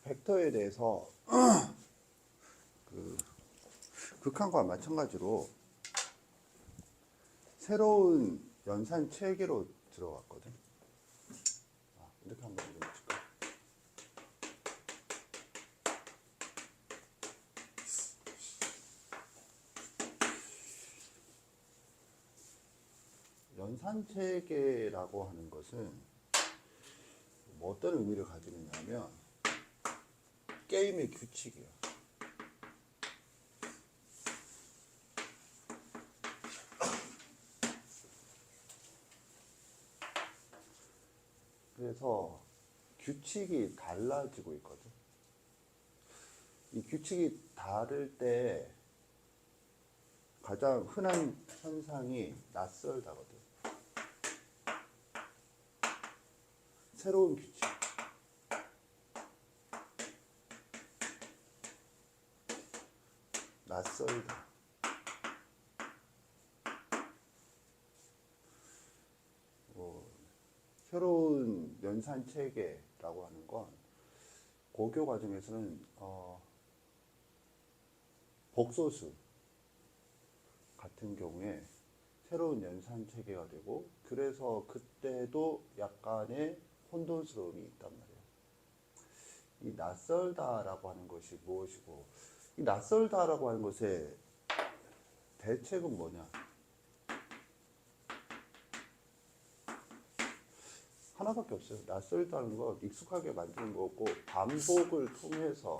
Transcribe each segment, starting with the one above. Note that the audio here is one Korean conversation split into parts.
벡터에 대해서 그 극한과 마찬가지로 새로운 연산 체계로 들어갔거든. 이렇게 한번 읽어볼까? 연산 체계라고 하는 것은 뭐 어떤 의미를 가지고 있냐면 게임의 규칙이야. 그래서 규칙이 달라지고 있거든. 이 규칙이 다를 때 가장 흔한 현상이 낯설다거든. 새로운 규칙. 낯설다. 새로운 연산 체계라고 하는 건 고교 과정에서는 복소수 같은 경우에 새로운 연산 체계가 되고, 그래서 그때도 약간의 혼돈스러움이 있단 말이에요. 이 낯설다라고 하는 것이 무엇이고, 이 낯설다라고 하는 것의 대책은 뭐냐? 하나밖에 없어요. 낯설다는 건 익숙하게 만드는 거고, 반복을 통해서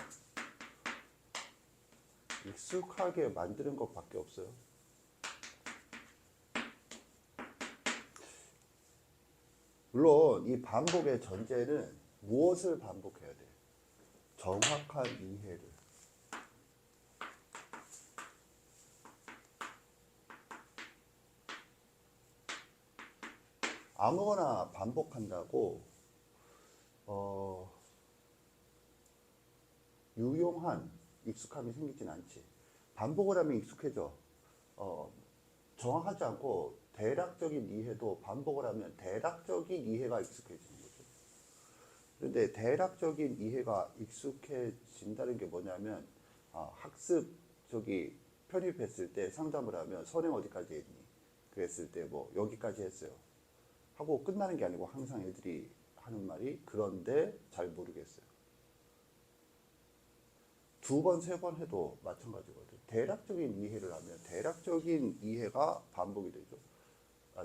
익숙하게 만드는 것밖에 없어요. 물론 이 반복의 전제는 무엇을 반복해야 돼? 정확한 이해를. 아무거나 반복한다고 유용한 익숙함이 생기진 않지. 반복을 하면 익숙해져. 정확하지 않고 대략적인 이해도 반복을 하면 대략적인 이해가 익숙해지는 거죠. 그런데 대략적인 이해가 익숙해진다는 게 뭐냐면, 학습 편입했을 때 상담을 하면 선행 어디까지 했니? 그랬을 때 뭐 여기까지 했어요 하고 끝나는 게 아니고, 항상 애들이 하는 말이 그런데 잘 모르겠어요. 두 번, 세 번 해도 마찬가지거든. 대략적인 이해를 하면 대략적인 이해가 반복이 되죠.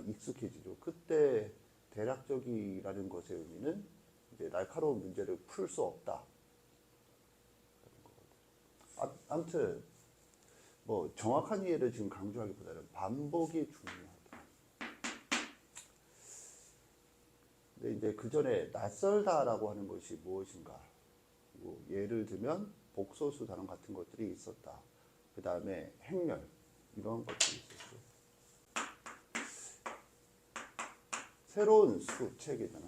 익숙해지죠. 그때 대략적이라는 것의 의미는 이제 날카로운 문제를 풀 수 없다. 아무튼 뭐 정확한 이해를 지금 강조하기보다는 반복이 중요하다. 근데 이제 그 전에 낯설다라고 하는 것이 무엇인가? 뭐 예를 들면 복소수 단원 같은 것들이 있었다. 그 다음에 행렬 이런 것들이 있었고, 새로운 수 체계잖아.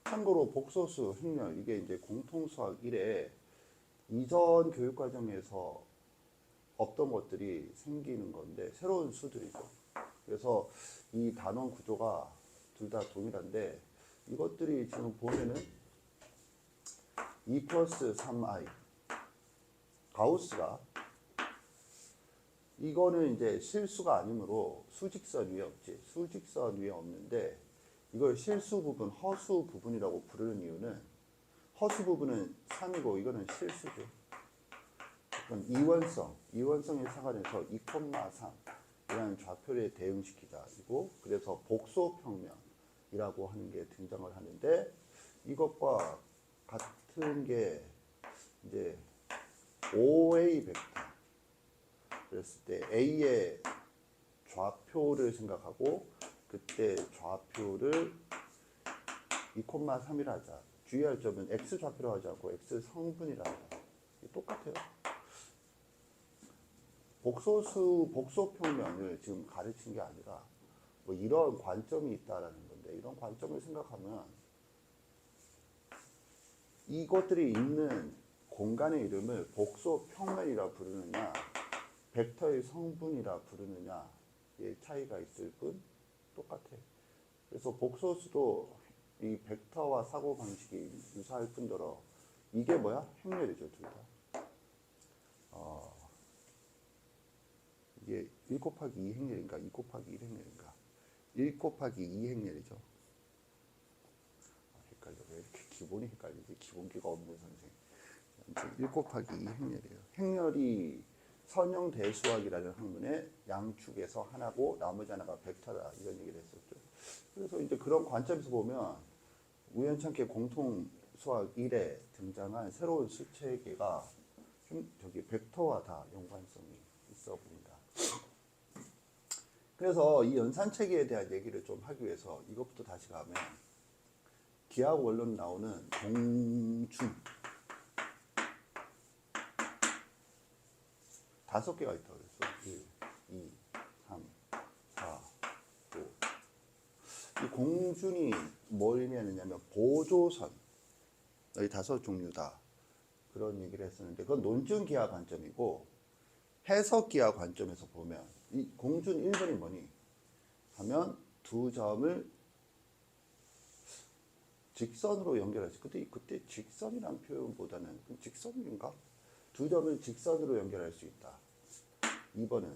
참고로 복소수, 행렬 이게 이제 공통수학 1에 이전 교육과정에서 없던 것들이 생기는 건데 새로운 수들이죠. 그래서 이 단원 구조가 둘 다 동일한데, 이것들이 지금 보면은 2 플러스 3i 가우스가, 이거는 이제 실수가 아니므로 수직선 위에 없지. 수직선 위에 없는데 이걸 실수 부분, 허수 부분이라고 부르는 이유는, 허수 부분은 3이고 이거는 실수죠. 이원성에 상관해서 2,3 이라는 좌표를 대응시키자. 이고 그래서 복소평면이라고 하는 게 등장을 하는데, 이것과 같은 게 이제 OA 벡터. 그랬을 때 A의 좌표를 생각하고, 그때 좌표를 2,3이라 하자. 주의할 점은 X 좌표로 하지 않고 X 성분이라 하자. 똑같아요. 복소평면을 지금 가르친 게 아니라 뭐 이런 관점이 있다라는 건데, 이런 관점을 생각하면 이것들이 있는 공간의 이름을 복소평면이라 부르느냐, 벡터의 성분이라 부르느냐의 차이가 있을 뿐 똑같아. 그래서 복소수도 이 벡터와 사고 방식이 유사할 뿐더러 이게 뭐야? 행렬이죠, 둘 다. 이게 1 곱하기 2 행렬인가 2 곱하기 1 행렬인가 1 곱하기 2 행렬이죠. 헷갈려. 왜 이렇게 기본이 헷갈리지? 기본기가 없는 선생. 1 곱하기 2 행렬이에요. 행렬이 선형 대수학이라는 학문의 양축에서 하나고 나머지 하나가 벡터다 이런 얘기를 했었죠. 그래서 이제 그런 관점에서 보면 우연찮게 공통 수학 1에 등장한 새로운 수체계가 좀 저기 벡터와 다 연관성이 있어 보인다. 그래서 이 연산체계에 대한 얘기를 좀 하기 위해서 이것부터 다시 가면 기하학 원론 나오는 공준 5개가 있다고 그랬어. 1, 2, 3, 4, 5. 이 공준이 뭘 의미하느냐면 보조선 이 5종류다. 그런 얘기를 했었는데 그건 논증 기하 관점이고 해석 기하 관점에서 보면 이 공준 1번이 뭐니? 하면 두 점을 직선으로 연결하지. 그때 직선이란 표현보다는 직선인가? 두 점을 직선으로 연결할 수 있다. 2번은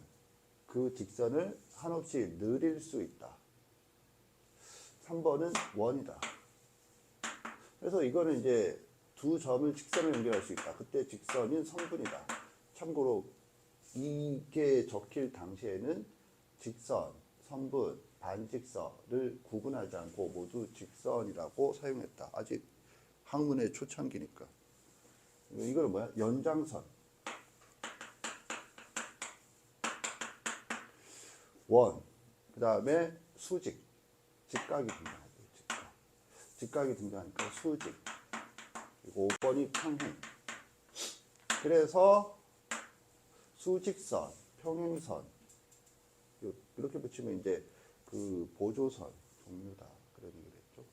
그 직선을 한없이 느릴 수 있다. 3번은 원이다. 그래서 이거는 이제 두 점을 직선으로 연결할 수 있다. 그때 직선인 선분이다. 참고로 이게 적힐 당시에는 직선, 선분, 반직선을 구분하지 않고 모두 직선이라고 사용했다. 아직 학문의 초창기니까. 이거는 뭐야? 연장선. 원. 그 다음에 수직. 직각이 등장하죠. 직각이 등장하니까 수직. 그리고 5번이 평행. 그래서 수직선, 평행선 이렇게 붙이면 이제 그 보조선 종류다 그런 얘기를 했죠.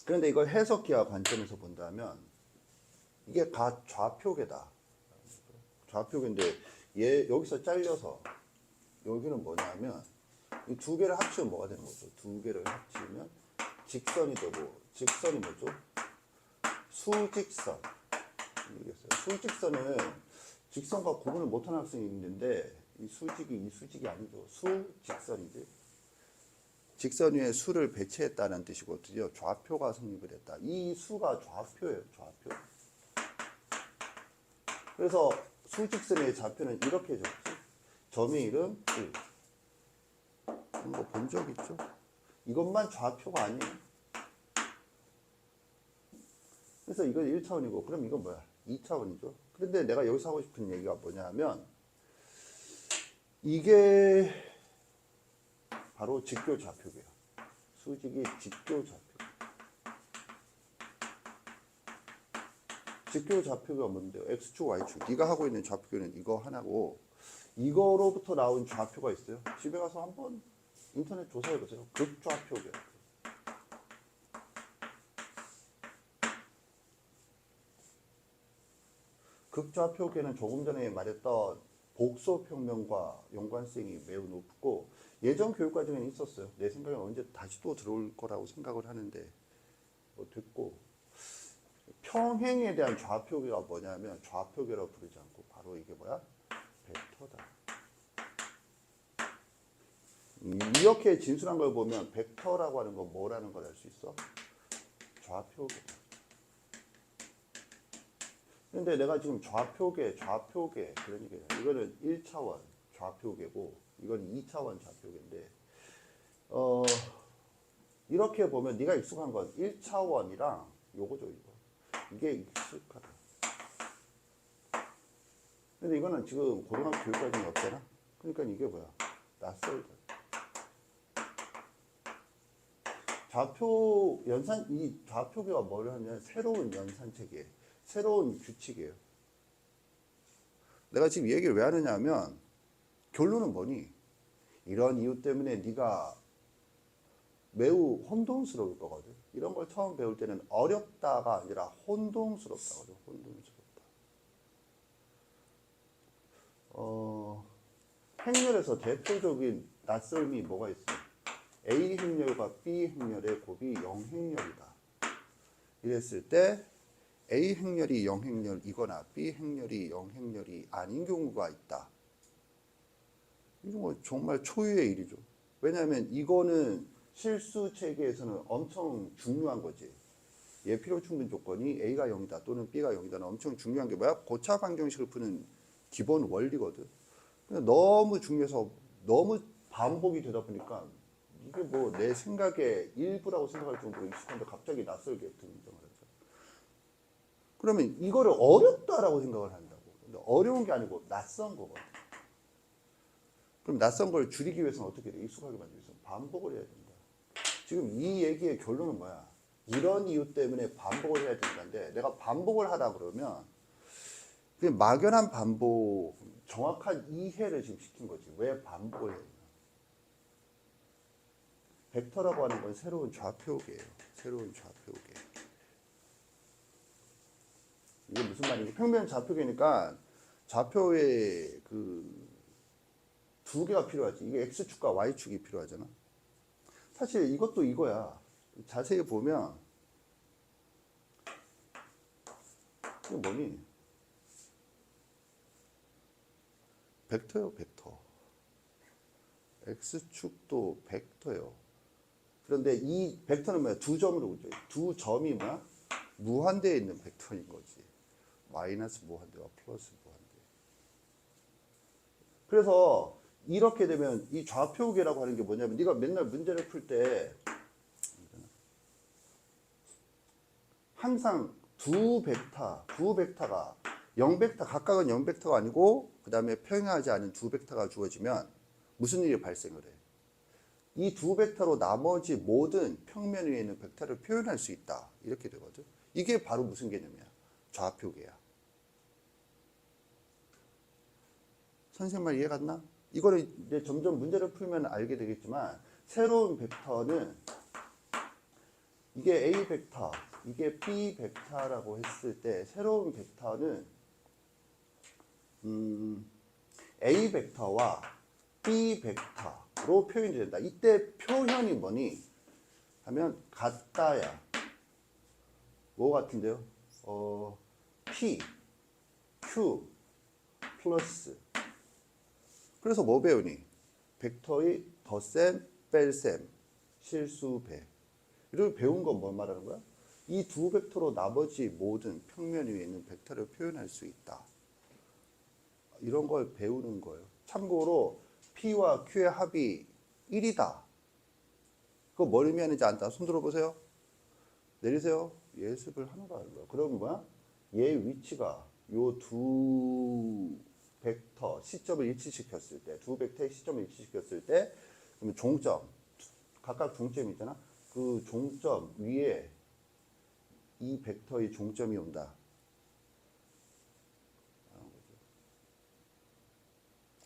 그런데 이걸 해석기하 관점에서 본다면 이게 가 좌표계다. 좌표계인데 얘 여기서 잘려서 여기는 뭐냐면 이 두 개를 합치면 뭐가 되는 거죠? 두 개를 합치면 직선이 되고 직선이 뭐죠? 수직선. 수직선은 직선과 구분을 못하는 학생이 있는데 이 수직이 아니죠. 수직선이지. 직선 위에 수를 배치했다는 뜻이거든요. 좌표가 성립을 했다. 이 수가 좌표예요. 좌표. 그래서 수직선의 좌표는 이렇게 적지. 점의 이름 1. 이런 거 본 적 있죠? 이것만 좌표가 아니에요. 그래서 이건 1차원이고 그럼 이건 뭐야? 2차원이죠. 그런데 내가 여기서 하고 싶은 얘기가 뭐냐 하면 이게 바로 직교 좌표계야. 수직이 직교 좌표. 직교 좌표가 뭔데요? X축, Y축. 네가 하고 있는 좌표계는 이거 하나고 이거로부터 나온 좌표가 있어요. 집에 가서 한번 인터넷 조사해보세요. 극좌표계. 극좌표계는 조금 전에 말했던 복소평면과 연관성이 매우 높고 예전 교육과정에 있었어요. 내 생각엔 언제 다시 또 들어올 거라고 생각을 하는데 뭐 됐고 평행에 대한 좌표계가 뭐냐면 좌표계라고 부르지 않고 바로 이게 뭐야? 벡터다. 이렇게 진술한 걸 보면 벡터라고 하는 건 뭐라는 걸 알 수 있어? 좌표계다. 근데 내가 지금 좌표계 그런 얘기야. 이거는 1차원 좌표계고 이건 2차원 좌표계인데 이렇게 보면 네가 익숙한 건 1차원이랑 요거죠. 이게 익숙하다. 근데 이거는 지금 고등학교 교육과정이 없잖아. 그러니까 이게 뭐야? 낯설다. 이 좌표계가 뭘 하냐면 새로운 연산체계, 새로운 규칙이에요. 내가 지금 이 얘기를 왜 하느냐 하면 결론은 뭐니? 이런 이유 때문에 네가 매우 혼동스러울 거거든. 이런 걸 처음 배울 때는 어렵다가 아니라 혼동스럽다거든. 혼동스럽다. 행렬에서 대표적인 낯설미 뭐가 있어요? A 행렬과 B 행렬의 곱이 0행렬이다. 이랬을 때 A 행렬이 0행렬이거나 B 행렬이 0행렬이 아닌 경우가 있다. 이런 거 정말 초유의 일이죠. 왜냐하면 이거는 실수 체계에서는 엄청 중요한 거지. 얘 필요 충분 조건이 A가 0이다 또는 B가 0이다는 엄청 중요한 게 뭐야? 고차 방정식을 푸는 기본 원리거든. 근데 너무 중요해서 너무 반복이 되다 보니까 이게 뭐 내 생각의 일부라고 생각할 정도로 익숙한데 갑자기 낯설게 등장을 하죠. 그러면 이거를 어렵다라고 생각을 한다고. 근데 어려운 게 아니고 낯선 거거든. 그럼 낯선 걸 줄이기 위해서는 어떻게 돼? 익숙하게 만들기 위해서 반복을 해야 된다. 지금 이 얘기의 결론은 뭐야? 이런 이유 때문에 반복을 해야 된다는데 내가 반복을 하다 그러면 그냥 막연한 반복, 정확한 이해를 지금 시킨 거지. 왜 반복을 해야 되나? 벡터라고 하는 건 새로운 좌표계예요. 새로운 좌표계. 이게 무슨 말인지 평면 좌표계니까 좌표에 두 개가 필요하지. 이게 x축과 y축이 필요하잖아. 사실 이것도 이거야. 자세히 보면 이게 뭐니? 벡터요, 벡터. x축도 벡터요. 그런데 이 벡터는 뭐야? 두 점으로 그죠? 두 점이 뭐야? 무한대에 있는 벡터인 거지. 마이너스 무한대와 플러스 무한대. 그래서 이렇게 되면 이 좌표계라고 하는 게 뭐냐면 네가 맨날 문제를 풀 때 항상 두 벡터가 0벡터, 각각은 0벡터가 아니고 그 다음에 평행하지 않은 두 벡터가 주어지면 무슨 일이 발생을 해? 이 두 벡터로 나머지 모든 평면 위에 있는 벡터를 표현할 수 있다. 이렇게 되거든. 이게 바로 무슨 개념이야? 좌표계야. 선생님 말 이해 갔나? 이거를 이제 점점 문제를 풀면 알게 되겠지만 새로운 벡터는 이게 A 벡터, 이게 B 벡터라고 했을 때 새로운 벡터는 A 벡터와 B 벡터로 표현이 된다. 이때 표현이 뭐니? 하면 같다야. 뭐 같은데요? P, Q, 플러스. 그래서 뭐 배우니? 벡터의 덧셈, 뺄셈, 실수배. 이렇게 배운 건 뭘 말하는 거야? 이 두 벡터로 나머지 모든 평면 위에 있는 벡터를 표현할 수 있다. 이런 걸 배우는 거예요. 참고로 P와 Q의 합이 1이다. 그거 뭘 의미하는지 안다. 손 들어보세요. 내리세요. 예습을 하는 거야. 그럼 뭐야? 얘 위치가 요 두 벡터 시점을 일치시켰을 때, 두 벡터의 시점을 일치시켰을 때, 그러면 종점, 각각 종점이 있잖아. 그 종점 위에 이 벡터의 종점이 온다.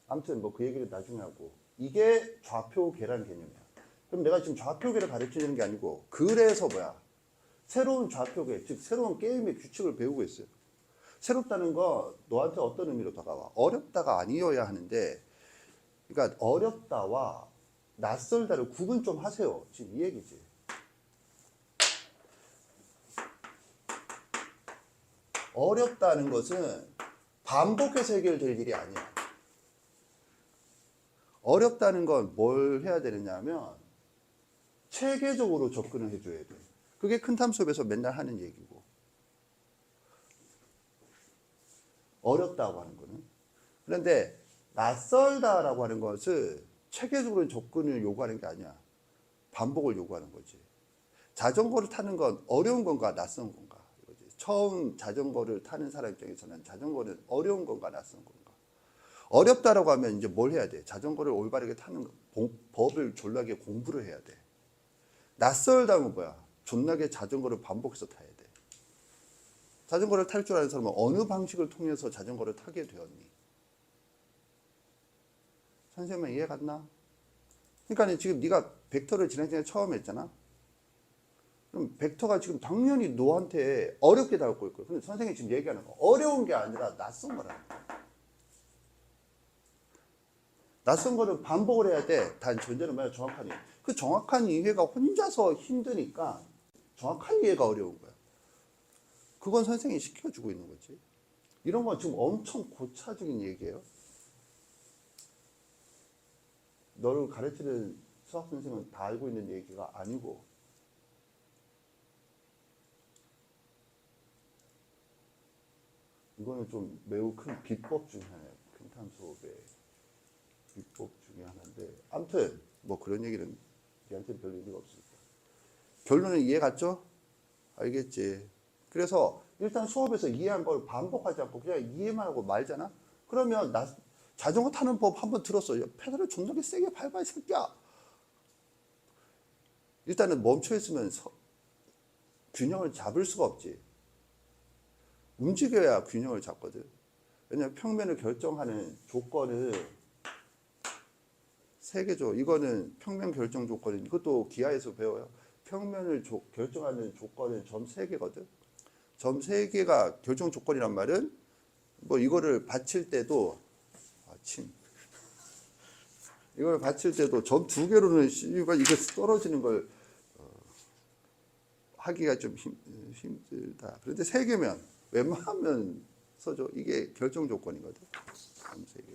아무튼 뭐 그 얘기를 나중에 하고. 이게 좌표계라는 개념이야. 그럼 내가 지금 좌표계를 가르치는 게 아니고 그래서 뭐야? 새로운 좌표계, 즉 새로운 게임의 규칙을 배우고 있어요. 새롭다는 거 너한테 어떤 의미로 다가와? 어렵다가 아니어야 하는데 그러니까 어렵다와 낯설다를 구분 좀 하세요. 지금 이 얘기지. 어렵다는 것은 반복해서 해결될 일이 아니야. 어렵다는 건 뭘 해야 되느냐 하면 체계적으로 접근을 해줘야 돼. 그게 큰 탐 수업에서 맨날 하는 얘기고. 어렵다고 하는 거는. 그런데 낯설다라고 하는 것은 체계적으로 접근을 요구하는 게 아니야. 반복을 요구하는 거지. 자전거를 타는 건 어려운 건가 낯선 건가 이거지. 처음 자전거를 타는 사람 입장에서는 자전거는 어려운 건가 낯선 건가. 어렵다라고 하면 이제 뭘 해야 돼? 자전거를 올바르게 타는 법을 졸라게 공부를 해야 돼. 낯설다면 뭐야? 존나게 자전거를 반복해서 타야 돼. 자전거를 탈 줄 아는 사람은 어느 방식을 통해서 자전거를 타게 되었니? 선생님 이해 갔나? 그러니까 지금 네가 벡터를 지난 시간에 처음 했잖아. 그럼 벡터가 지금 당연히 너한테 어렵게 다가올 거예요. 근데 선생님이 지금 얘기하는 거 어려운 게 아니라 낯선 거라는 거야. 낯선 거는 반복을 해야 돼. 단 전제는 뭐야? 정확한 이해. 그 정확한 이해가 혼자서 힘드니까 정확한 이해가 어려운 거야. 그건 선생님이 시켜주고 있는 거지. 이런 건 지금 엄청 고차적인 얘기예요. 너를 가르치는 수학 선생은 다 알고 있는 얘기가 아니고. 이거는 좀 매우 큰 비법 중에 하나예요. 평탄 수업의 비법 중에 하나인데, 아무튼 뭐 그런 얘기는 얘한테는 별 의미가 없으니까. 결론은 이해 갔죠? 알겠지? 그래서 일단 수업에서 이해한 걸 반복하지 않고 그냥 이해만 하고 말잖아? 그러면 나 자전거 타는 법 한번 들었어. 페달을 존나게 세게 밟아, 이 새끼야. 일단은 멈춰있으면 균형을 잡을 수가 없지. 움직여야 균형을 잡거든. 왜냐면 평면을 결정하는 조건은 세 개죠. 이거는 평면 결정 조건은 이것도 기하에서 배워요. 평면을 결정하는 조건은 점 세 개거든. 점 세 개가 결정 조건이란 말은 뭐 이거를 받칠 때도 이걸 받칠 때도 점 두 개로는 이거 떨어지는 걸 하기가 좀 힘들다. 그런데 세 개면 웬만하면 써줘. 이게 결정 조건이거든. 점 세 개.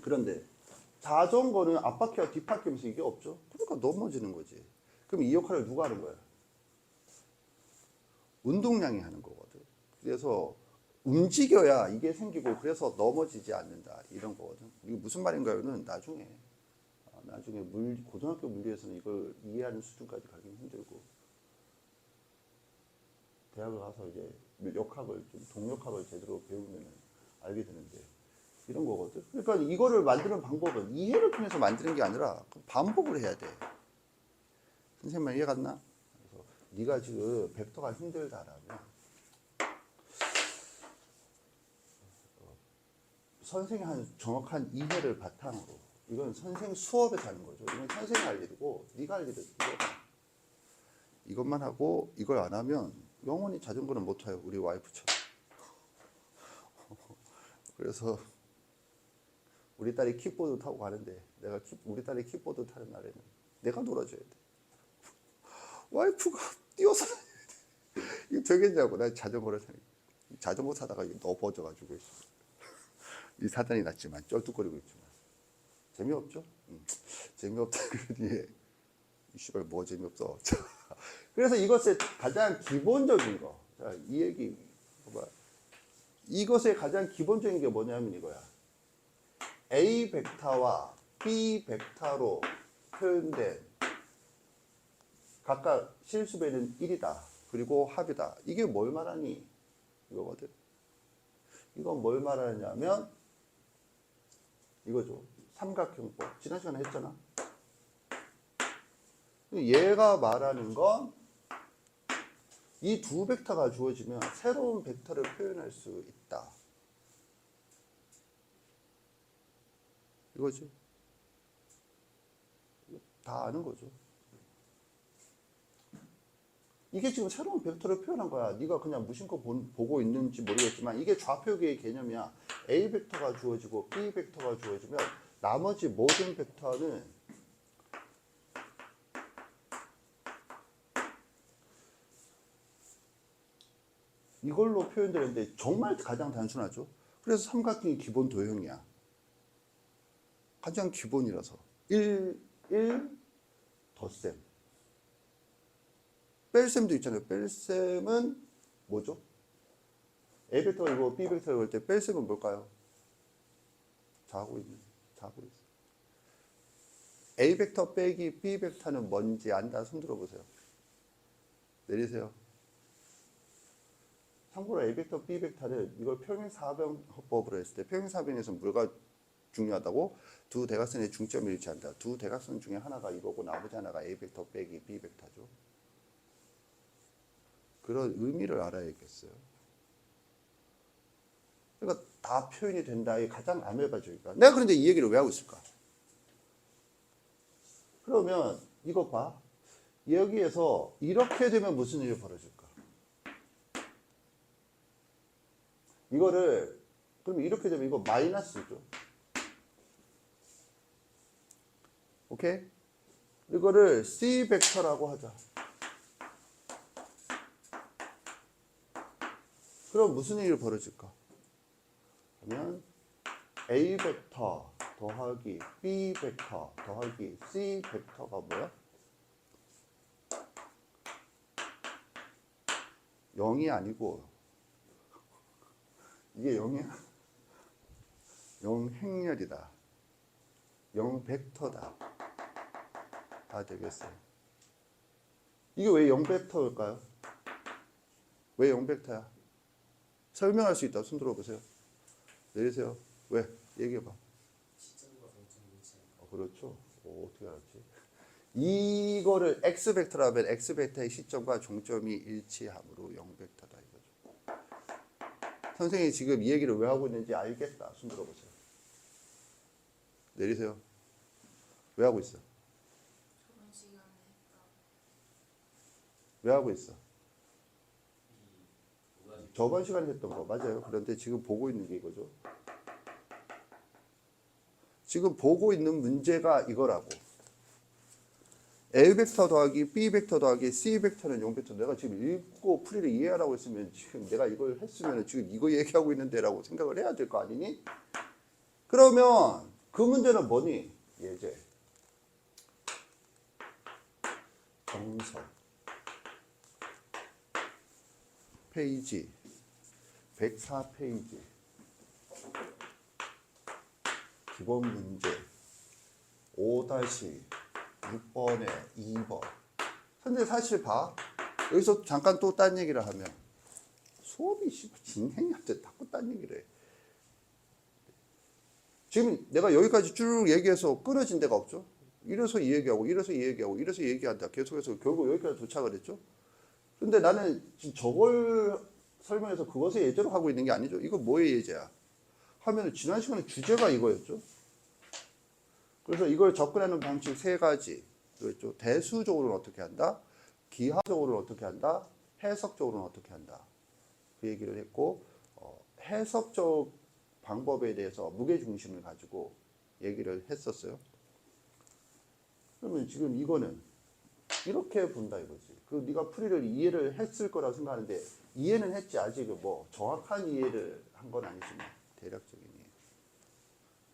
그런데 자전거는 앞바퀴와 뒷바퀴면서 이게 없죠. 그러니까 넘어지는 거지. 그럼 이 역할을 누가 하는 거야? 운동량이 하는 거거든. 그래서 움직여야 이게 생기고 그래서 넘어지지 않는다. 이런 거거든. 이게 무슨 말인가요는 나중에 고등학교 물리에서는 이걸 이해하는 수준까지 가긴 힘들고 대학을 가서 이제 역학을 좀 동역학을 제대로 배우면 알게 되는데 이런 거거든. 그러니까 이거를 만드는 방법은 이해를 통해서 만드는 게 아니라 반복을 해야 돼. 선생님 이해 갔나? 그래서 네가 지금 벡터가 힘들다라면 선생이 한 정확한 이해를 바탕으로 이건 선생 수업에서 하는 거죠. 이건 선생이 할 일이고 네가 할 일은 이것만 하고 이걸 안 하면 영원히 자전거는 못 타요. 우리 와이프처럼. 그래서 우리 딸이 킥보드 타고 가는데 우리 딸이 킥보드 타는 날에는 내가 놀아줘야 돼. 와이프가 뛰어서 이거 되겠냐고. 나 자전거를 타니까. 자전거 타다가 넘어져가지고 이 사단이 났지만 쩔뚝거리고 있지만 재미없죠? 재미없다 그러니 이 씨발 뭐 재미없어. 그래서 이것의 가장 기본적인 거. 자, 이 얘기 봐봐. 이것의 가장 기본적인 게 뭐냐면 이거야. A 벡터와 B 벡터로 표현된 각각 실수배는 1이다. 그리고 합이다. 이게 뭘 말하니? 이거거든. 이건 뭘 말하냐면 이거죠. 삼각형법. 지난 시간에 했잖아. 얘가 말하는 건 이 두 벡터가 주어지면 새로운 벡터를 표현할 수 있다. 이거지. 다 아는 거죠. 이게 지금 새로운 벡터를 표현한 거야. 네가 그냥 무심코 보고 있는지 모르겠지만 이게 좌표계의 개념이야. A 벡터가 주어지고 B 벡터가 주어지면 나머지 모든 벡터는 이걸로 표현되는데 정말 가장 단순하죠. 그래서 삼각형이 기본 도형이야. 가장 기본이라서 1 덧셈. 뺄셈도 있잖아요. 뺄셈은 뭐죠? A 벡터가 이거 B 벡터가 올 때 뺄셈은 뭘까요? 자고 있어. A 벡터 빼기 B 벡터는 뭔지 안다. 손 들어보세요. 내리세요. 참고로 A 벡터, B 벡터는 이걸 평행사변법으로 했을 때 평행사변에서 뭐가 중요하다고? 두 대각선의 중점을 일치한다. 두 대각선 중에 하나가 이거고 나머지 하나가 A 벡터 빼기 B 벡터죠. 그런 의미를 알아야겠어요. 그러니까 다 표현이 된다. 이게 가장 아메바적이니까. 내가 그런데 이 얘기를 왜 하고 있을까? 그러면 이거 봐. 여기에서 이렇게 되면 무슨 일이 벌어질까? 이거를 그러면 이렇게 되면 이거 마이너스죠. 오케이? 이거를 C 벡터라고 하자. 그럼 무슨 일이 벌어질까? 그러면 A 벡터 더하기 B 벡터 더하기 C 벡터가 뭐야? 0이 아니고 이게 0이야? 0 행렬이다. 0 벡터다. 다 되겠어요. 이게 왜 0 벡터일까요? 왜 0 벡터야? 설명할 수 있다. 손 들어보세요. 내리세요. 왜? 얘기해봐. 시점과 동점 일치하니까. 그렇죠. 어떻게 알았지? 이거를 x 벡터라면 x 벡터의 시점과 종점이 일치함으로 0 벡터다 이거죠. 선생님이 지금 이 얘기를 왜 하고 있는지 알겠다. 손 들어보세요. 내리세요. 왜 하고 있어? 저번 시간에 했던 왜 하고 있어? 이 두 가지 저번 시간에 했던 거 맞아요. 그런데 지금 보고 있는 게 이거죠. 지금 보고 있는 문제가 이거라고. A 벡터 더하기 B 벡터 더하기 C 벡터는 0 벡터. 내가 지금 읽고 풀이를 이해하라고 했으면 지금 내가 이걸 했으면 지금 이거 얘기하고 있는데라고 생각을 해야 될 거 아니니? 그러면 그 문제는 뭐니? 예제. 정석. 페이지 104페이지. 기본 문제 5-6번에 2번. 근데 사실 봐. 여기서 잠깐 또 딴 얘기를 하면 수업이 진행한테 자꾸 딴 얘기를 해. 지금 내가 여기까지 쭉 얘기해서 끊어진 데가 없죠. 이래서 이 얘기하고 이래서 이 얘기하고 이래서 이 얘기한다. 계속해서 결국 여기까지 도착을 했죠. 근데 나는 지금 저걸 설명해서 그것을 예제로 하고 있는 게 아니죠. 이거 뭐의 예제야? 하면 지난 시간에 주제가 이거였죠. 그래서 이걸 접근하는 방식 세 가지. 그랬죠. 대수적으로는 어떻게 한다? 기하적으로는 어떻게 한다? 해석적으로는 어떻게 한다? 그 얘기를 했고, 해석적 방법에 대해서 무게중심을 가지고 얘기를 했었어요. 그러면 지금 이거는 이렇게 본다 이거지. 그 네가 풀이를 이해를 했을 거라고 생각하는데 이해는 했지. 아직 뭐 정확한 이해를 한 건 아니지만 대략적인 이해.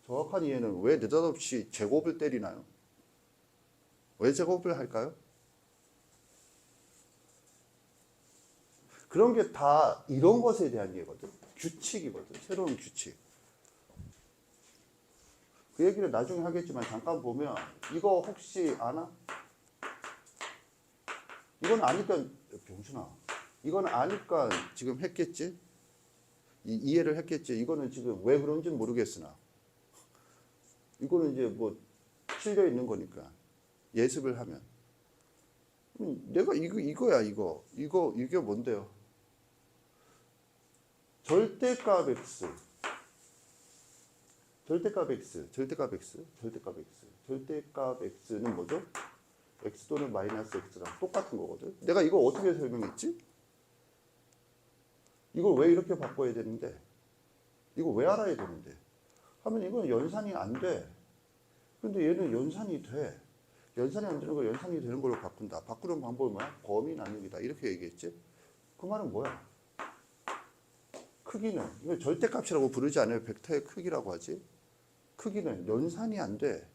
정확한 이해는 왜 느닷없이 제곱을 때리나요? 왜 제곱을 할까요? 그런 게 다 이런 것에 대한 이해거든. 규칙이거든. 새로운 규칙. 그 얘기를 나중에 하겠지만 잠깐 보면 이거 혹시 아나? 이건 아니까 병준아. 이건 아니까 지금 했겠지? 이해를 했겠지? 이거는 지금 왜 그런지는 모르겠으나 이거는 이제 뭐 실려 있는 거니까 예습을 하면 내가 이거야 이게 뭔데요? 절대값 x 절대값 x는 뭐죠? x 또는 마이너스 x랑 똑같은 거거든. 내가 이거 어떻게 설명했지? 이걸 왜 이렇게 바꿔야 되는데? 이거 왜 알아야 되는데? 하면 이건 연산이 안 돼. 근데 얘는 연산이 돼. 연산이 안 되는 거 연산이 되는 걸로 바꾼다. 바꾸는 방법은 뭐야? 범위 나누기다. 이렇게 얘기했지? 그 말은 뭐야? 크기는 이거 절대값이라고 부르지 않아요. 벡터의 크기라고 하지. 크기는 연산이 안 돼.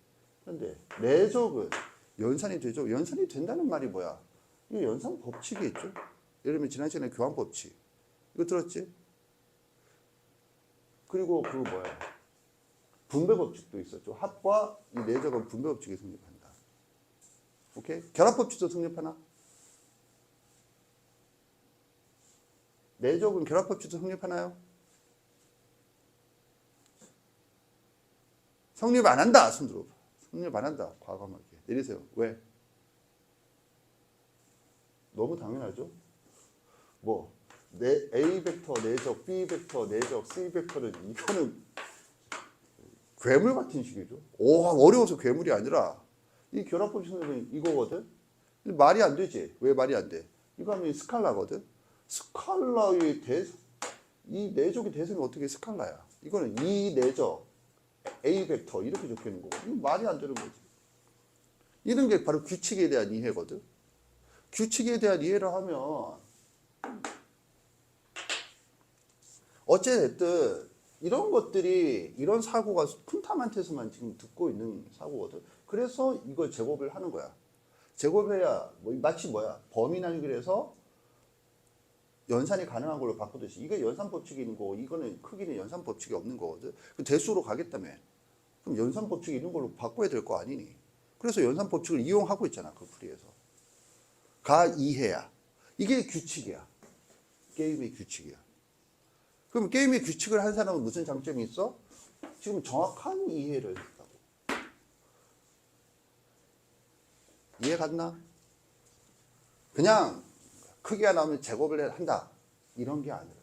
그런데 내적은 연산이 되죠. 연산이 된다는 말이 뭐야? 이게 연산 법칙이 있죠. 예를 들면 지난 시간에 교환 법칙. 이거 들었지? 그리고 그 뭐야? 분배 법칙도 있었죠. 합과 이 내적은 분배 법칙이 성립한다. 오케이? 결합 법칙도 성립하나? 내적은 결합 법칙도 성립하나요? 성립 안 한다. 손 들어봐. 성립 안 한다. 과감하게. 내리세요. 왜? 너무 당연하죠? 뭐 A 벡터 내적, B 벡터 내적, C 벡터는 이거는 괴물 같은 식이죠. 오, 어려워서 괴물이 아니라 이 결합법칙은 이거거든. 말이 안 되지. 왜 말이 안 돼? 이거 하면 스칼라거든. 스칼라의 이 내적의 대상이 어떻게 스칼라야? 이거는 2 내적 A 벡터 이렇게 적혀 있는 거고 이거 말이 안 되는 거지. 이런 게 바로 규칙에 대한 이해거든. 규칙에 대한 이해를 하면 어찌됐든 이런 것들이 이런 사고가 푼타만테에서만 지금 듣고 있는 사고거든. 그래서 이걸 제곱을 하는 거야. 제곱해야 마치 뭐야 범위 나누기에서 연산이 가능한 걸로 바꾸듯이 이게 연산 법칙이 있는 거고 이거는 크기는 연산 법칙이 없는 거거든. 그 대수로 가겠다며. 그럼 연산 법칙이 있는 걸로 바꿔야 될 거 아니니. 그래서 연산 법칙을 이용하고 있잖아 그 풀이에서. 가 이해야. 이게 규칙이야. 게임의 규칙이야. 그럼 게임의 규칙을 한 사람은 무슨 장점이 있어? 지금 정확한 이해를 했다고. 이해 갔나? 그냥 크기가 나오면 제곱을 한다. 이런 게 아니라.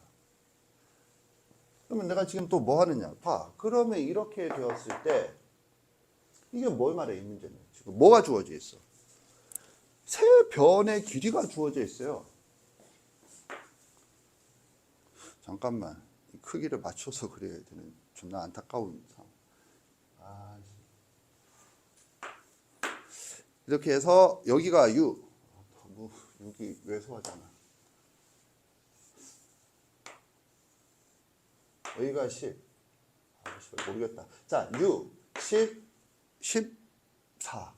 그러면 내가 지금 또 뭐 하느냐? 봐. 그러면 이렇게 되었을 때 이게 뭘 말해 이 문제는? 지금 뭐가 주어져 있어? 세 변의 길이가 주어져 있어요. 잠깐만. 이 크기를 맞춰서 그려야 되는 존나 안타까운 상황. 이렇게 해서 여기가 6. 너무 6이 왜소하잖아. 여기가 10. 모르겠다. 자, 6, 10, 14.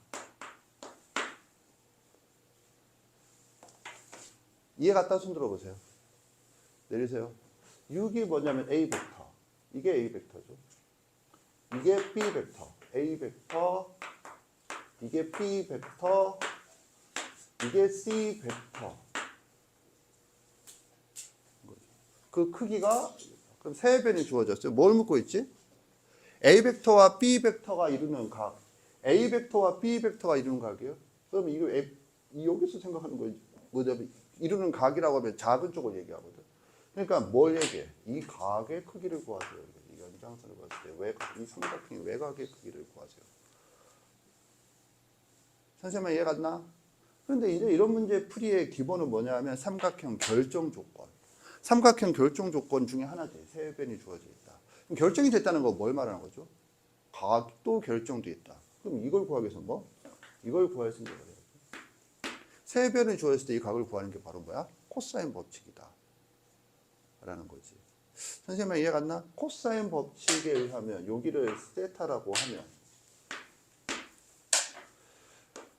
이해 갔다 손 들어보세요. 내리세요. 6이 뭐냐면 A 벡터. 이게 A 벡터죠. 이게 B 벡터. A 벡터. 이게 B 벡터. 이게 C 벡터. 그 크기가 그럼 세 변이 주어졌어요. 뭘 묻고 있지? A 벡터와 B 벡터가 이루는 각. A 벡터와 B 벡터가 이루는 각이에요. 그럼 이거 여기서 생각하는 거예요. 뭐냐면 이루는 각이라고 하면 작은 쪽을 얘기하거든. 그러니까 뭘 얘기해? 이 각의 크기를 구하세요. 이 연장선을 봤을 때 이 삼각형의 외곽의 크기를 구하세요. 선생님 이해 갔나? 그런데 이제 이런 문제 풀이의 기본은 뭐냐면 삼각형 결정 조건. 삼각형 결정 조건 중에 하나지. 세 변이 주어져 있다. 그럼 결정이 됐다는 거 뭘 말하는 거죠? 각도 결정돼 있다. 그럼 이걸 구하기 위해서 뭐? 이걸 구할 생각을 해야지. 세 변이 주어졌을 때 이 각을 구하는 게 바로 뭐야? 코사인 법칙이다. 라는 거지. 선생님 이해 갔나? 코사인 법칙에 의하면 여기를 세타라고 하면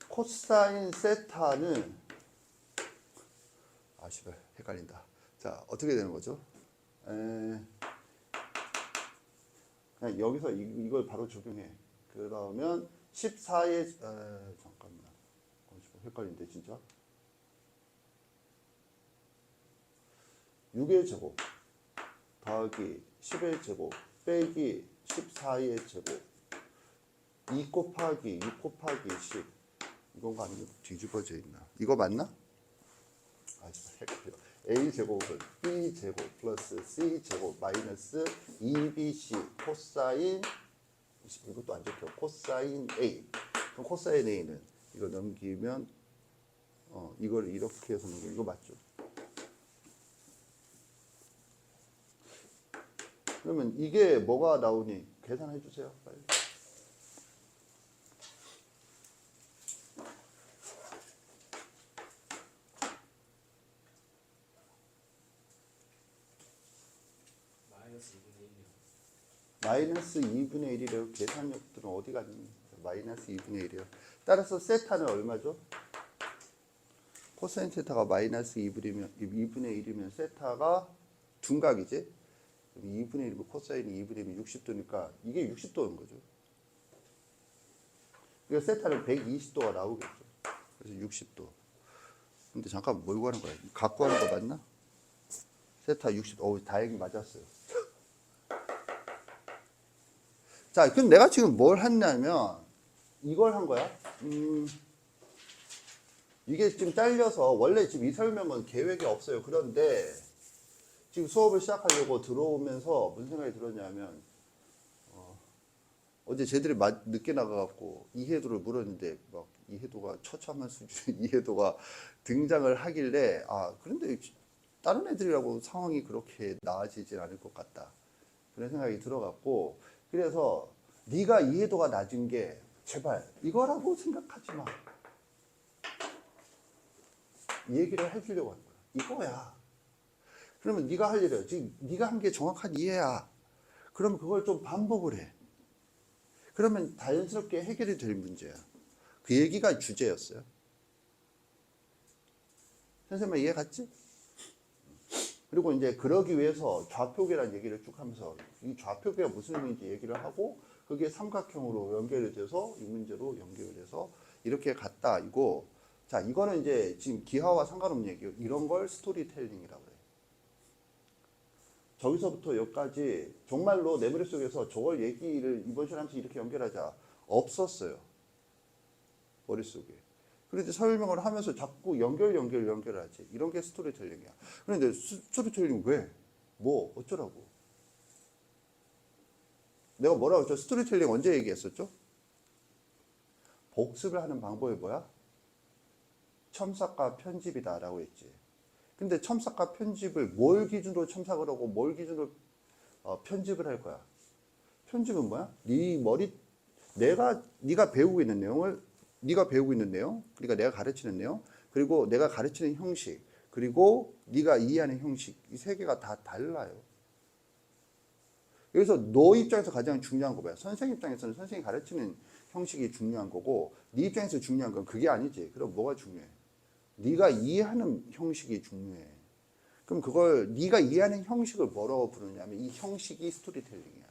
코사인 세타는 씨발 헷갈린다. 자, 어떻게 되는 거죠? 그냥 여기서 이걸 바로 적용해. 그러면 14의 잠깐만. 헷갈린데 진짜. 6의 제곱 더하기 10의 제곱 빼기 14의 제곱 2 곱하기 6 곱하기 10 이건가 아니면 뒤집어져 있나? 이거 맞나? 헷갈려. A 제곱은 B 제곱 플러스 C 제곱 마이너스 2BC 코사인 이것도 안 적혀. 코사인 A. 그럼 코사인 A는 이거 넘기면 이걸 이렇게 해서 넘기면 이거 맞죠? 그러면 이게 뭐가 나오니? 계산해 주세요. 빨리. 마이너스 2분의 1이래요. 계산력들은 어디 갔니? 마이너스 2분의 1이요. 따라서 세타는 얼마죠? 코사인 세타가 마이너스 2분의 1이면 세타가 둔각이지? 2분의 1이고 코사인이 2분의 1이면 60도니까 이게 60도인 거죠. 그러니까 세타는 120도가 나오겠죠. 그래서 60도. 근데 잠깐 뭘 구하는 거야? 갖고 하는 거 맞나? 세타 60도. 다행히 맞았어요. 자, 그럼 내가 지금 뭘 했냐면 이걸 한 거야. 이게 지금 잘려서 원래 지금 이 설명은 계획이 없어요. 그런데 지금 수업을 시작하려고 들어오면서 무슨 생각이 들었냐면 어제 쟤들이 늦게 나가갖고 이해도를 물었는데 막 이해도가 처참한 수준의 이해도가 등장을 하길래 그런데 다른 애들이라고 상황이 그렇게 나아지진 않을 것 같다. 그런 생각이 들어갔고, 그래서 네가 이해도가 낮은 게 제발 이거라고 생각하지 마. 이 얘기를 해주려고 한 거야. 이거야. 그러면 네가 할 일이야. 지금 네가 한 게 정확한 이해야. 그럼 그걸 좀 반복을 해. 그러면 자연스럽게 해결이 될 문제야. 그 얘기가 주제였어요. 선생님 이해 갔지? 그리고 이제 그러기 위해서 좌표계라는 얘기를 쭉 하면서 이 좌표계가 무슨 의미인지 얘기를 하고 그게 삼각형으로 연결이 돼서 이 문제로 연결돼서 이렇게 갔다 이거. 자, 이거는 이제 지금 기하와 상관없는 얘기예요. 이런 걸 스토리텔링이라고 해요. 저기서부터 여기까지 정말로 내 머릿속에서 저걸 얘기를 이번 시간에 하면서 이렇게 연결하자 없었어요. 머릿속에. 그런데 설명을 하면서 자꾸 연결하지. 이런 게 스토리텔링이야. 그런데 스토리텔링 왜? 뭐 어쩌라고? 내가 뭐라고 했죠? 스토리텔링 언제 얘기했었죠? 복습을 하는 방법이 뭐야? 첨삭과 편집이다라고 했지. 근데 첨삭과 편집을 뭘 기준으로 첨삭을 하고 뭘 기준으로 편집을 할 거야? 편집은 뭐야? 네가 배우고 있는 내용을 네가 배우고 있는 내용, 그러니까 내가 가르치는 내용, 그리고 내가 가르치는 형식, 그리고 네가 이해하는 형식, 이 세 개가 다 달라요. 여기서 너 입장에서 가장 중요한 거 뭐야? 선생 입장에서는 선생님이 가르치는 형식이 중요한 거고, 네 입장에서 중요한 건 그게 아니지. 그럼 뭐가 중요해? 네가 이해하는 형식이 중요해. 그럼 그걸 네가 이해하는 형식을 뭐라고 부르냐면 이 형식이 스토리텔링이야.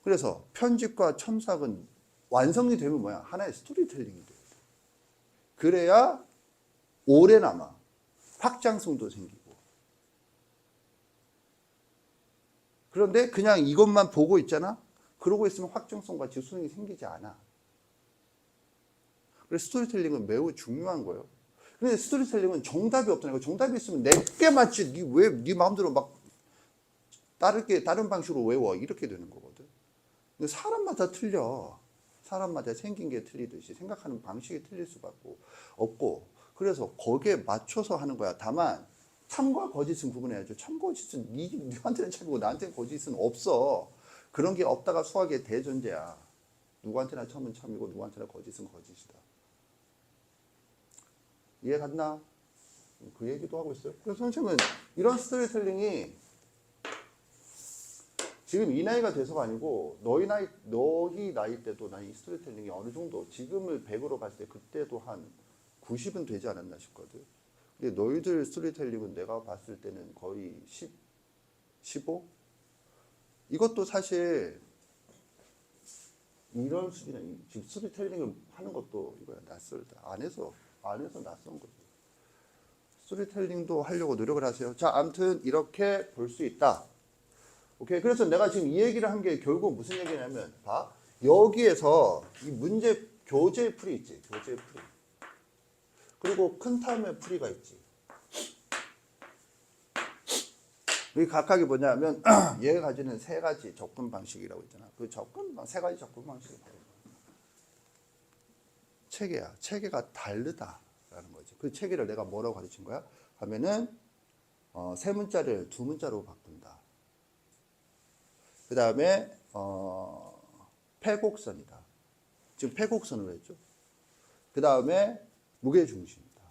그래서 편집과 첨삭은 완성이 되면 뭐야? 하나의 스토리텔링이 돼. 그래야 오래 남아. 확장성도 생기고. 그런데 그냥 이것만 보고 있잖아? 그러고 있으면 확장성과 지수성이 생기지 않아. 그래서 스토리텔링은 매우 중요한 거예요. 근데 스토리텔링은 정답이 없다니까. 정답이 있으면 내게 맞지. 네 마음대로 막 다른 방식으로 외워. 이렇게 되는 거거든. 근데 사람마다 틀려. 사람마다 생긴 게 틀리듯이 생각하는 방식이 틀릴 수밖에 없고, 그래서 거기에 맞춰서 하는 거야. 다만 참과 거짓은 구분해야죠. 참 거짓은 너한테는 참이고 나한테는 거짓은 없어. 그런 게 없다가 수학의 대전제야. 누구한테나 참은 참이고 누구한테나 거짓은 거짓이다. 이해 갔나? 그 얘기도 하고 있어요. 그래서 선생님은 이런 스토리텔링이 지금 이 나이가 돼서가 아니고 너희 나이 때도 난 이 스토리텔링이 어느 정도 지금을 100으로 봤을 때 그때도 한 90은 되지 않았나 싶거든. 근데 너희들 스토리텔링은 내가 봤을 때는 거의 10, 15? 이것도 사실 이런 수준이야. 지금 스토리텔링을 하는 것도 이거야. 낯설다. 안에서 낯선 거죠. 스토리텔링도 하려고 노력을 하세요. 자, 아무튼 이렇게 볼 수 있다. 오케이. 그래서 내가 지금 이 얘기를 한 게 결국 무슨 얘기냐면, 봐. 여기에서 이 문제, 교재 풀이 있지. 교재 풀이. 그리고 큰 탐의 풀이가 있지. 여기 각각이 뭐냐면, 얘가 가지는 세 가지 접근 방식이라고 있잖아. 그 세 가지 접근 방식이 바로 체계야. 체계가 다르다라는 거지. 그 체계를 내가 뭐라고 가르친 거야? 하면은, 세 문자를 두 문자로 바꾼다. 그 다음에 패곡선이다. 지금 패곡선으로 했죠. 그 다음에 무게중심이다.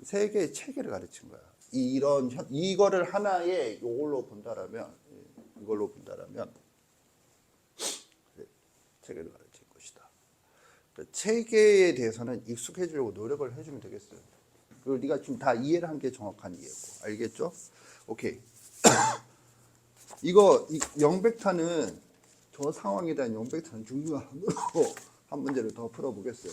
세 개의 체계를 가르친 거야. 이거를 하나의 이걸로 본다라면 체계를 가르친 것이다. 체계에 대해서는 익숙해지려고 노력을 해주면 되겠어요. 그리고 네가 지금 다 이해를 한 게 정확한 이해고, 알겠죠? 오케이. 이 영백타는 저 상황에 대한 영백타는 중요하고 한 문제를 더 풀어보겠어요.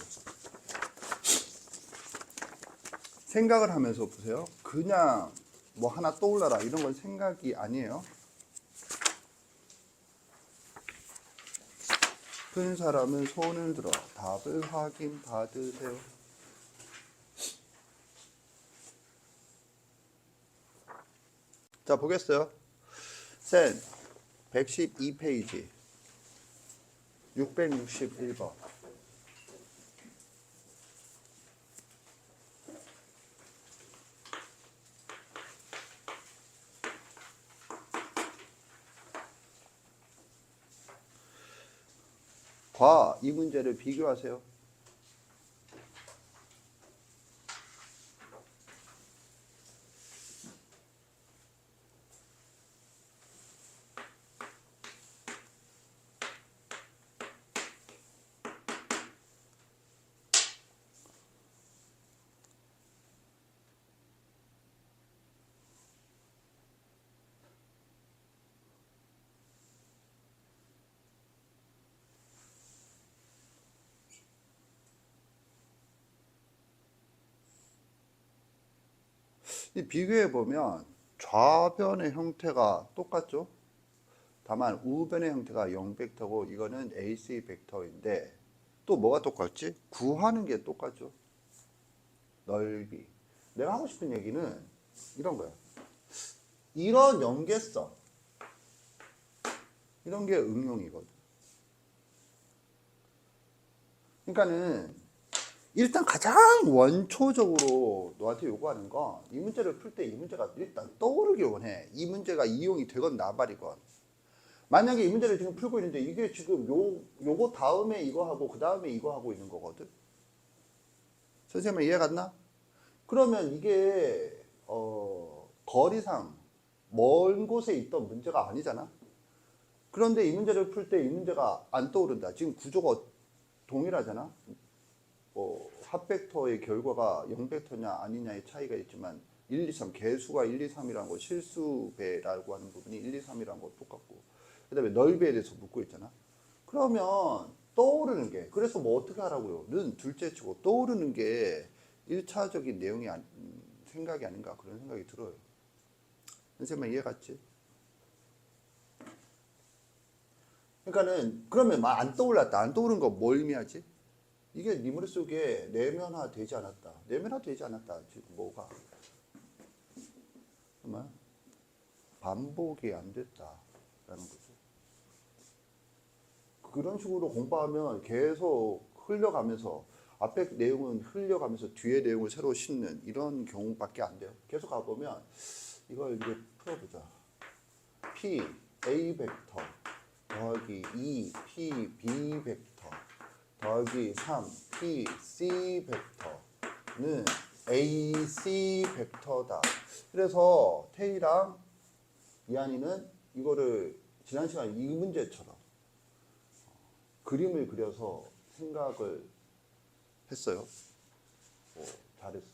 생각을 하면서 보세요. 그냥 뭐 하나 떠올라라 이런 건 생각이 아니에요. 큰 사람은 손을 들어 답을 확인받으세요. 자, 보겠어요. 센 112페이지 661번. 과 이 문제를 비교하세요. 이 비교해 보면 좌변의 형태가 똑같죠? 다만 우변의 형태가 0벡터고 이거는 AC 벡터인데 또 뭐가 똑같지? 구하는 게 똑같죠? 넓이. 내가 하고 싶은 얘기는 이런 거야. 이런 연계성. 이런 게 응용이거든. 그러니까는 일단 가장 원초적으로 너한테 요구하는 건 이 문제를 풀 때 이 문제가 일단 떠오르길 원해. 이 문제가 이용이 되건 나발이건. 만약에 이 문제를 지금 풀고 있는데 이게 지금 요거 다음에 이거 하고 그 다음에 이거 하고 있는 거거든. 선생님 이해 갔나? 그러면 이게 거리상 먼 곳에 있던 문제가 아니잖아. 그런데 이 문제를 풀 때 이 문제가 안 떠오른다. 지금 구조가 동일하잖아. 합벡터의 결과가 0벡터냐 아니냐의 차이가 있지만 1, 2, 3 개수가 1, 2, 3이라는 거 실수배라고 하는 부분이 1, 2, 3이라는 거 똑같고 그 다음에 넓이에 대해서 묻고 있잖아. 그러면 떠오르는 게 그래서 뭐 어떻게 하라고요? 는 둘째 치고 떠오르는 게 1차적인 내용이 생각이 아닌가 그런 생각이 들어요. 선생님 이해 갔지? 그러니까는 그러면 막 안 떠올랐다. 안 떠오른 거 뭘 의미하지? 이게 네 머릿속에 내면화되지 않았다. 내면화되지 않았다. 지금 뭐가? 정말 반복이 안 됐다라는 거죠. 그런 식으로 공부하면 계속 흘려가면서 앞에 내용은 흘려가면서 뒤에 내용을 새로 싣는 이런 경우밖에 안 돼요. 계속 가보면 이걸 이제 풀어보자. P A 벡터 더하기 2 P B 벡터 더하기 3 P C 벡터는 AC 벡터다. 그래서 태희랑 이한이는 이거를 지난 시간 이 문제처럼 그림을 그려서 생각을 했어요. 잘했어.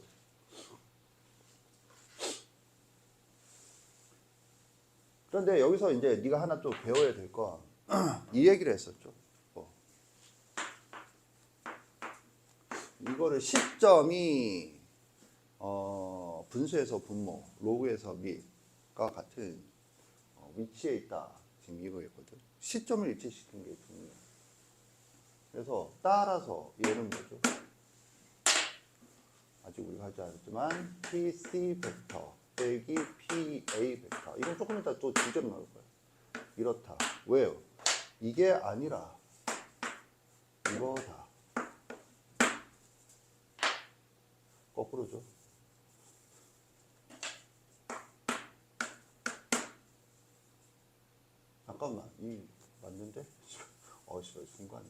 그런데 여기서 이제 네가 하나 또 배워야 될 건 이 얘기를 했었죠. 이거를 시점이 분수에서 분모, 로그에서 미가 같은 위치에 있다. 지금 이거였거든. 시점을 일치시키는 게 중요해요. 그래서 따라서 얘는 뭐죠? 아직 우리가 하지 않았지만 PC 벡터 빼기 PA 벡터. 이건 조금 이따 또 주제로 나올 거야. 이렇다. 왜요? 이게 아니라 이거다. 거꾸로죠. 잠깐만, 이 맞는데? 씨발 순간.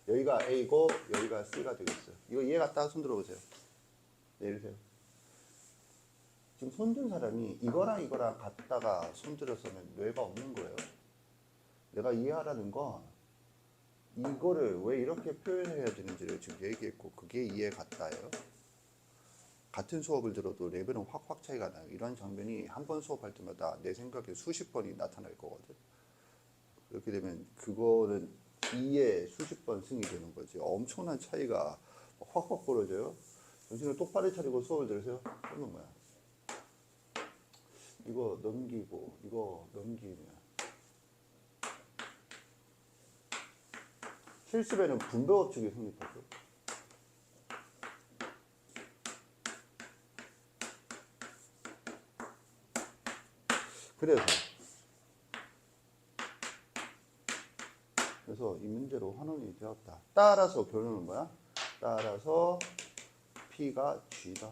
여기가 A고 여기가 C가 되겠어요. 이거 이해 갔다 손 들어보세요. 내리세요. 지금 손든 사람이 이거랑 이거랑 같다가 손들어서는 뇌가 없는 거예요. 내가 이해하라는 건 이거를 왜 이렇게 표현해야 되는지를 지금 얘기했고 그게 이해 갔다예요. 같은 수업을 들어도 레벨은 확 차이가 나요. 이런 장면이 한 번 수업할 때마다 내 생각에 수십 번이 나타날 거거든. 그렇게 되면 그거는 2에 수십 번 승이 되는 거지. 엄청난 차이가 확 벌어져요. 정신을 똑바로 차리고 수업을 들으세요. 그러면 뭐야? 이거 넘기고 이거 넘기면 실습에는 분배법칙이 성립하죠. 그래서 이 문제로 환원이 되었다. 따라서 결론은 뭐야? 따라서 P가 G다.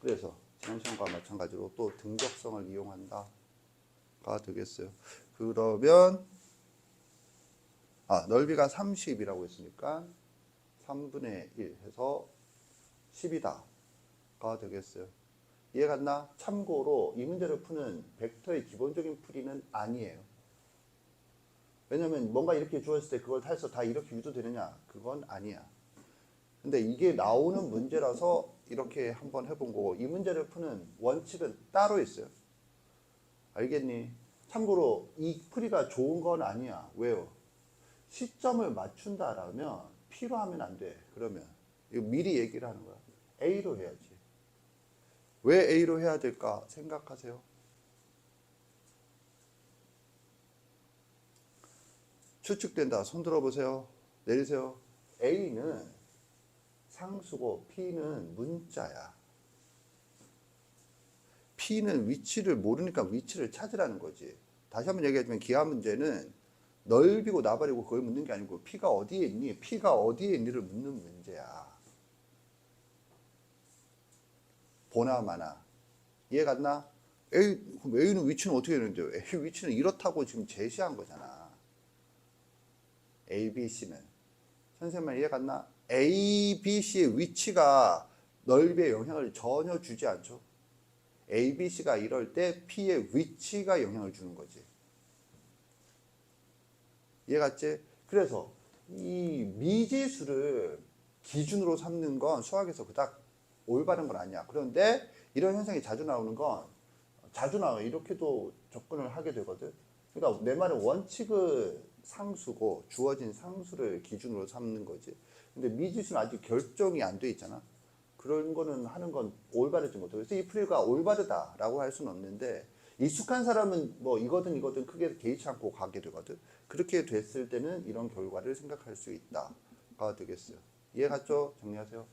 그래서 지난 시간과 마찬가지로 또 등적성을 이용한다가 되겠어요. 그러면 넓이가 30이라고 했으니까 3분의 1 해서 10이다가 되겠어요. 이해 갔나? 참고로 이 문제를 푸는 벡터의 기본적인 풀이는 아니에요. 왜냐면 뭔가 이렇게 주었을 때 그걸 해서 다 이렇게 유도되느냐? 그건 아니야. 근데 이게 나오는 문제라서 이렇게 한번 해본 거고, 이 문제를 푸는 원칙은 따로 있어요. 알겠니? 참고로 이 풀이가 좋은 건 아니야. 왜요? 시점을 맞춘다라면 P로 하면 안 돼. 그러면 이거 미리 얘기를 하는 거야. A로 해야지. 왜 A로 해야 될까 생각하세요. 추측된다. 손 들어보세요. 내리세요. A는 상수고 P는 문자야. P는 위치를 모르니까 위치를 찾으라는 거지. 다시 한번 얘기하지만 기하 문제는 넓이고 나발이고 그걸 묻는 게 아니고 P가 어디에 있니? P가 어디에 있니를 묻는 문제야. 보나 마나. 이해 갔나? 그럼 A는 위치는 어떻게 되는데요? A 위치는 이렇다고 지금 제시한 거잖아. A, B, C는. 선생님 이해 갔나? A, B, C의 위치가 넓이에 영향을 전혀 주지 않죠. A, B, C가 이럴 때 P의 위치가 영향을 주는 거지. 이해 갔지? 그래서 이 미지수를 기준으로 삼는 건 수학에서 그닥 올바른 건 아니야. 그런데 이런 현상이 자주 나오는 건 자주 나와. 이렇게도 접근을 하게 되거든. 그러니까 내 말은 원칙은 상수고 주어진 상수를 기준으로 삼는 거지. 근데 미지수는 아직 결정이 안 돼 있잖아. 그런 거는 하는 건 올바르지 못해. 그래서 이 풀이가 올바르다라고 할 수는 없는데 익숙한 사람은 뭐 이거든 크게 개의치 않고 가게 되거든. 그렇게 됐을 때는 이런 결과를 생각할 수 있다가 되겠어요. 이해 갔죠? 정리하세요.